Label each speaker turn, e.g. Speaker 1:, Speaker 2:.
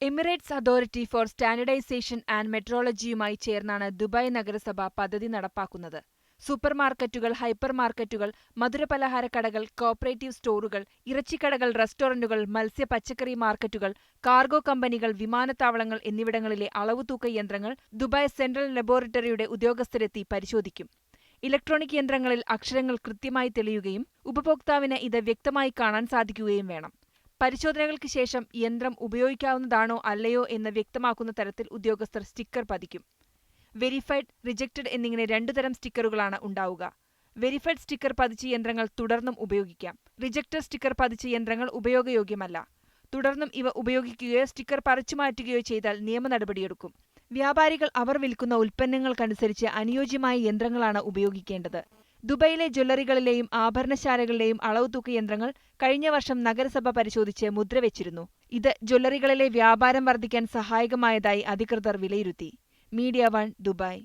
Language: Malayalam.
Speaker 1: Emirates authority for standardisation and മെട്രോളജിയുമായി ചേർന്നാണ് ദുബായ് നഗരസഭ പദ്ധതി നടപ്പാക്കുന്നത്. സൂപ്പർമാർക്കറ്റുകൾ, ഹൈപ്പർ മാർക്കറ്റുകൾ, മധുരപലഹാരക്കടകൾ, കോപ്പറേറ്റീവ് സ്റ്റോറുകൾ, ഇറച്ചിക്കടകൾ, റെസ്റ്റോറന്റുകൾ, മത്സ്യ പച്ചക്കറി മാർക്കറ്റുകൾ, കാർഗോ കമ്പനികൾ, വിമാനത്താവളങ്ങൾ എന്നിവിടങ്ങളിലെ അളവുതൂക്ക യന്ത്രങ്ങൾ ദുബായ് സെൻട്രൽ ലബോറട്ടറിയുടെ ഉദ്യോഗസ്ഥരെത്തി പരിശോധിക്കും. ഇലക്ട്രോണിക് യന്ത്രങ്ങളിൽ അക്ഷരങ്ങൾ കൃത്യമായി തെളിയുകയും ഉപഭോക്താവിന് ഇത് വ്യക്തമായി കാണാൻ സാധിക്കുകയും വേണം. പരിശോധനകൾക്ക് ശേഷം യന്ത്രം ഉപയോഗിക്കാവുന്നതാണോ അല്ലയോ എന്ന് വ്യക്തമാക്കുന്ന തരത്തിൽ ഉദ്യോഗസ്ഥർ സ്റ്റിക്കർ പതിക്കും. വെരിഫൈഡ്, റിജക്റ്റഡ് എന്നിങ്ങനെ 2 തരം സ്റ്റിക്കറുകളാണ് ഉണ്ടാവുക. വെരിഫൈഡ് സ്റ്റിക്കർ പതിച്ച യന്ത്രങ്ങൾ തുടർന്നും ഉപയോഗിക്കാം. റിജക്റ്റഡ് സ്റ്റിക്കർ പതിച്ച യന്ത്രങ്ങൾ ഉപയോഗയോഗ്യമല്ല. തുടർന്നും ഇവ ഉപയോഗിക്കുകയോ സ്റ്റിക്കർ പറിച്ചുമാറ്റുകയോ ചെയ്താൽ നിയമ നടപടിയെടുക്കും. വ്യാപാരികൾ അവർ വിൽക്കുന്ന ഉൽപ്പന്നങ്ങൾക്കനുസരിച്ച് അനുയോജ്യമായ യന്ത്രങ്ങളാണ് ഉപയോഗിക്കേണ്ടത്. ദുബൈയിലെ ജ്വല്ലറികളിലെയും ആഭരണശാലകളിലെയും അളവുതൂക്ക യന്ത്രങ്ങൾ കഴിഞ്ഞ വർഷം നഗരസഭ പരിശോധിച്ച് മുദ്രവെച്ചിരുന്നു. ഇത് ജ്വല്ലറികളിലെ വ്യാപാരം വർദ്ധിക്കാൻ സഹായകമായതായി അധികൃതർ വിലയിരുത്തി. Media 1 Dubai.